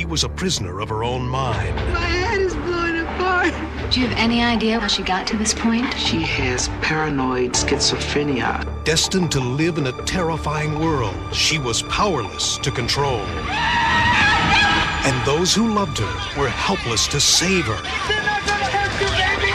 She was a prisoner of her own mind. My head is blowing apart. Do you have any idea how she got to this point? She has paranoid schizophrenia. Destined to live in a terrifying world she was powerless to control. And those who loved her were helpless to save her. They're not gonna hurt you, baby!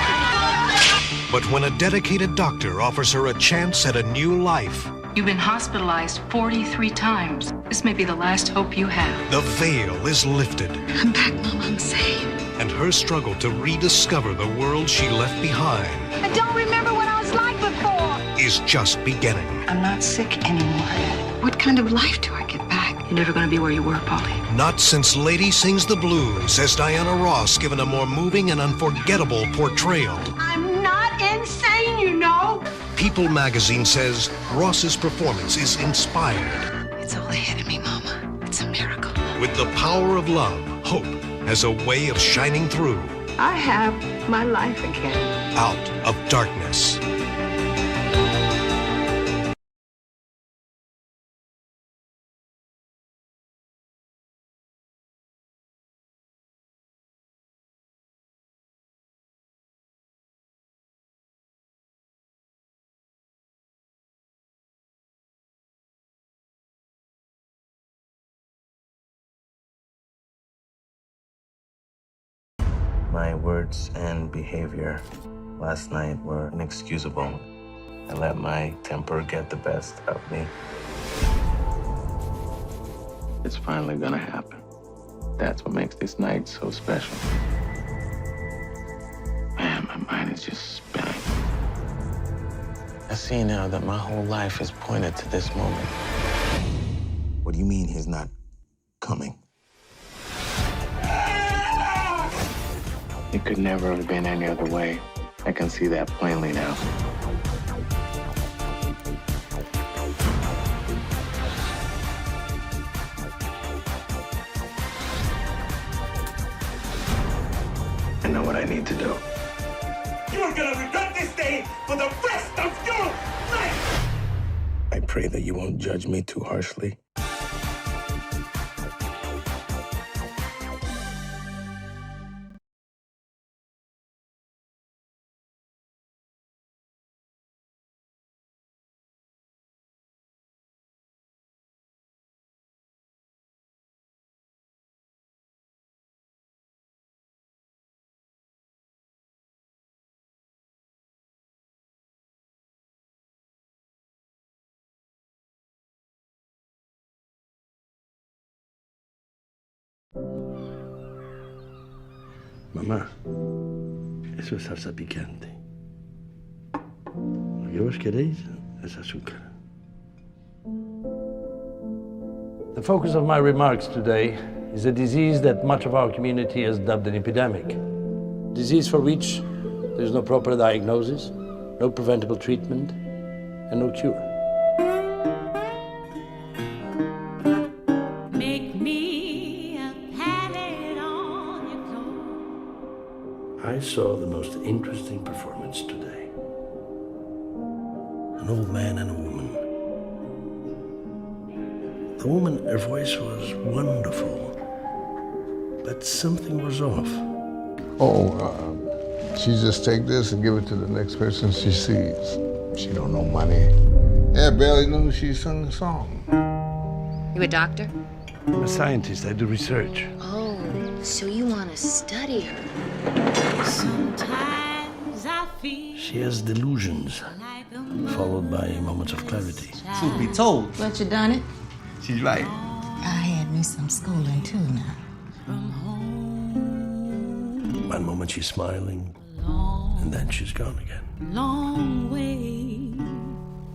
But when a dedicated doctor offers her a chance at a new life, You've been hospitalized 43 times. This may be the last hope you have. the veil is lifted. I'm back, Mom. I'm safe. And her struggle to rediscover the world she left behind I don't remember what I was like before. is just beginning. I'm not sick anymore. What kind of life do I get back? You're never going to be where you were, Polly. Not since Lady Sings the Blues has Diana Ross given a more moving and unforgettable portrayal. I'm not insane, you know. People magazine says Ross's performance is inspired. It's all ahead of me, Mama. It's a miracle. With the power of love, hope has a way of shining through, I have my life again. out of darkness. My words and behavior last night were inexcusable. I let my temper get the best of me. It's finally gonna happen. That's what makes this night so special. Man, my mind is just spinning. I see now that my whole life is pointed to this moment. What do you mean he's not coming? It could never have been any other way. I can see that plainly now. I know what I need to do. You're gonna regret this day for the rest of your life! I pray that you won't judge me too harshly. Mamá, eso es salsa picante. Lo que vos queréis es azúcar. The focus of my remarks today is a disease that much of our community has dubbed an epidemic. Disease for which there is no proper diagnosis, no preventable treatment, and no cure. I saw the most interesting performance today. An old man and a woman. The woman, her voice was wonderful, but something was off. She just take this and give it to the next person she sees. She don't know money. Yeah, barely know she sung a song. You a doctor? I'm a scientist, I do research. Oh, so you want to study her? Sometimes I feel She has delusions, followed by moments of clarity. Truth be told, But you done it? she's right. I had me some schooling too now. One moment she's smiling, and then she's gone again. long way.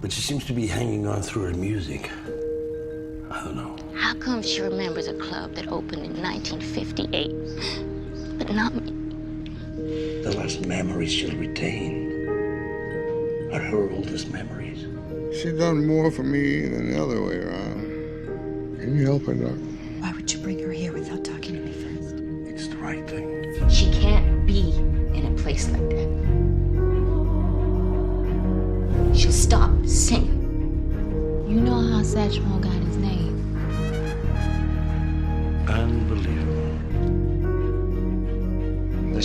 But she seems to be hanging on through her music. I don't know. How come she remembers a club that opened in 1958, but not me? The last memories she'll retain are her oldest memories. She done more for me than the other way around. Can you help her, Doc? Why would you bring her here without talking to me first? It's the right thing. She can't be in a place like that. She'll stop singing. You know how Satchmo got his name? Unbelievable.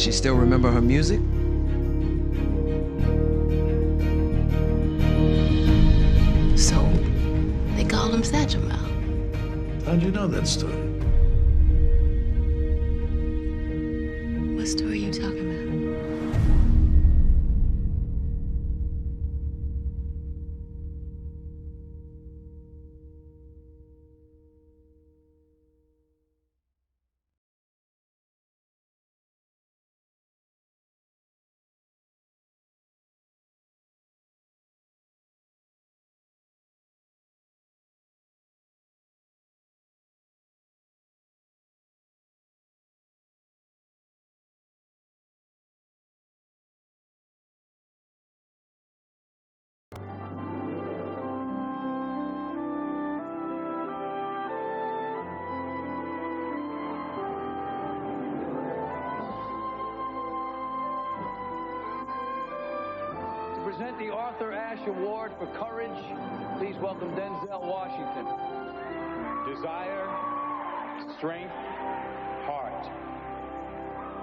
Does she still remember her music? So, they call him Satchel. How'd you know that story? What story are you talking about? Present the Arthur Ashe Award for Courage. Please welcome Denzel Washington. Desire, strength, heart.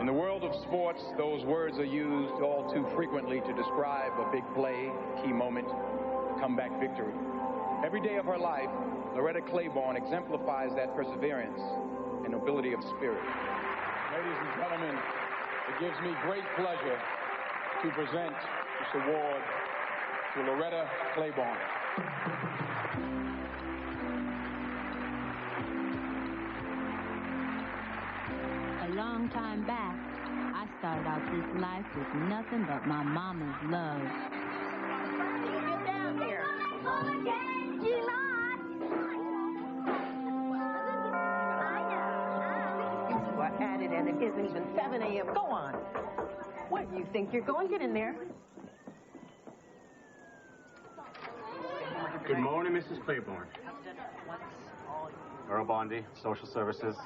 In the world of sports, those words are used all too frequently to describe a big play, key moment, comeback victory. Every day of her life, Loretta Claiborne exemplifies that perseverance and nobility of spirit. Ladies and gentlemen, it gives me great pleasure to present this award to Loretta Claiborne. A long time back, I started out this life with nothing but my mama's love. Get down here. You are at it and it isn't even 7 a.m. Go on. What, you think you're going? Get in there. Good morning, Mrs. Claiborne. Earl Bondi, Social Services.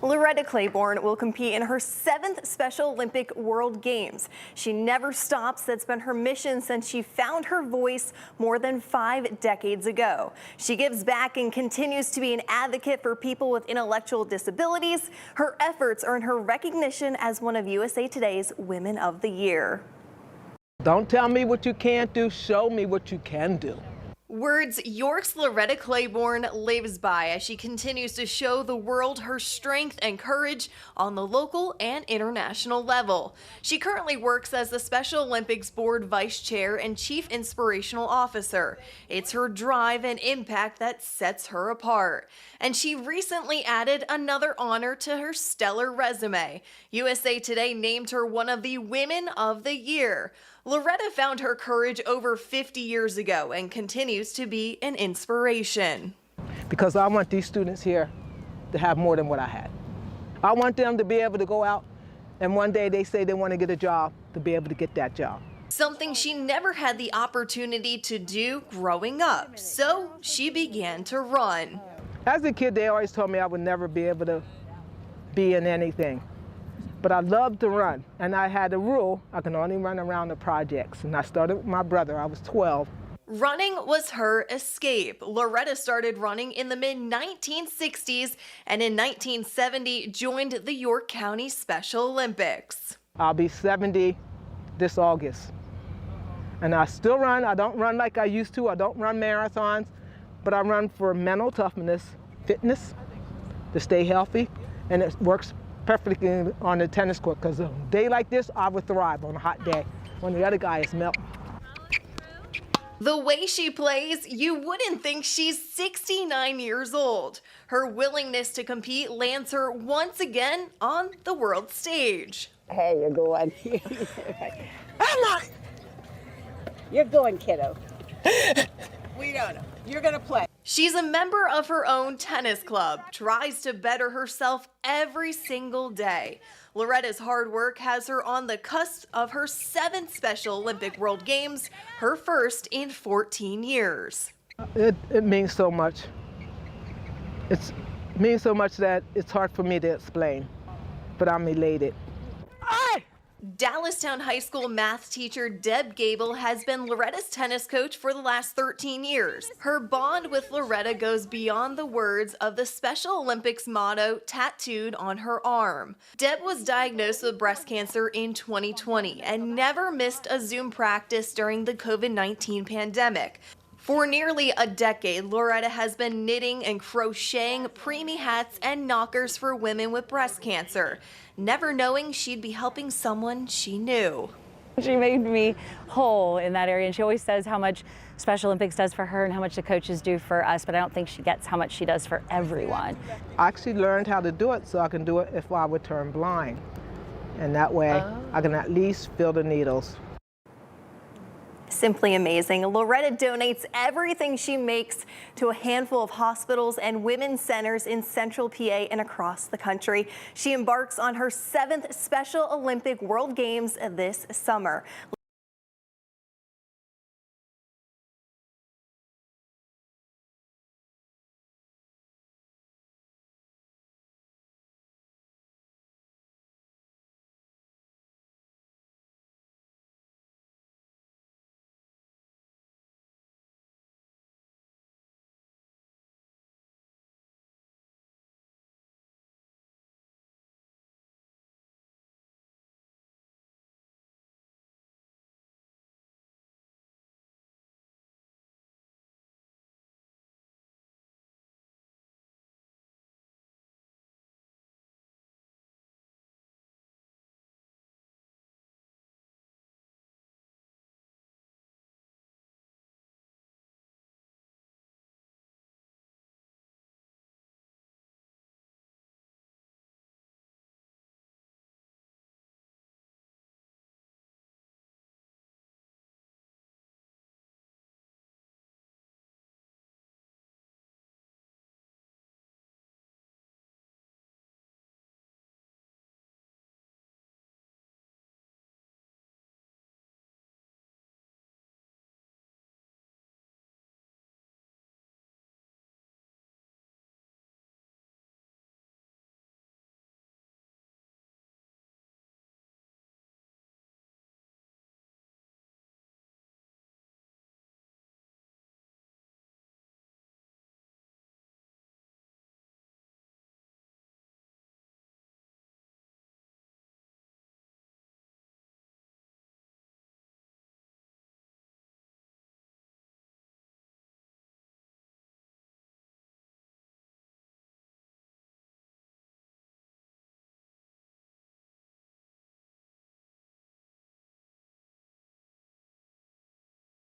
Loretta Claiborne will compete in her 7th Special Olympic World Games. She never stops. That's been her mission since she found her voice more than 5 decades ago. She gives back and continues to be an advocate for people with intellectual disabilities. Her efforts earn her recognition as one of USA Today's Women of the Year. Don't tell me what you can't do. Show me what you can do. Words York's Loretta Claiborne lives by as she continues to show the world her strength and courage on the local and international level. She currently works as the Special Olympics Board Vice Chair and Chief Inspirational Officer. It's her drive and impact that sets her apart. And she recently added another honor to her stellar resume. USA Today named her one of the Women of the Year. Loretta found her courage over 50 years ago and continues to be an inspiration. Because I want these students here to have more than what I had. I want them to be able to go out and one day they say they want to get a job, to be able to get that job. Something she never had the opportunity to do growing up, so she began to run. As a kid, they always told me I would never be able to be in anything. But I loved to run, and I had a rule, I can only run around the projects. And I started with my brother, I was 12. Running was her escape. Loretta started running in the mid-1960s and in 1970 joined the York County Special Olympics. I'll be 70 this August. And I still run. I don't run like I used to. I don't run marathons, but I run for mental toughness, fitness, to stay healthy, and it works perfectly on the tennis court, because a day like this, I would thrive on a hot day when the other guy is melting. The way she plays, you wouldn't think she's 69 years old. Her willingness to compete lands her once again on the world stage. Hey, you're going. Emma! You're going, kiddo. We don't know. You're going to play. She's a member of her own tennis club, tries to better herself every single day. Loretta's hard work has her on the cusp of her 7th Special Olympic World Games, her first in 14 years. It means so much. It means so much that it's hard for me to explain, but I'm elated. Dallastown High School math teacher Deb Gable has been Loretta's tennis coach for the last 13 years. Her bond with Loretta goes beyond the words of the Special Olympics motto tattooed on her arm. Deb was diagnosed with breast cancer in 2020 and never missed a Zoom practice during the COVID-19 pandemic. For nearly a decade, Loretta has been knitting and crocheting preemie hats and knockers for women with breast cancer, never knowing she'd be helping someone she knew. She made me whole in that area, and she always says how much Special Olympics does for her and how much the coaches do for us, but I don't think she gets how much she does for everyone. I actually learned how to do it so I can do it if I would turn blind. And that way, I can at least feel the needles. Simply amazing. Loretta donates everything she makes to a handful of hospitals and women's centers in Central PA and across the country. She embarks on her 7th Special Olympic World Games this summer.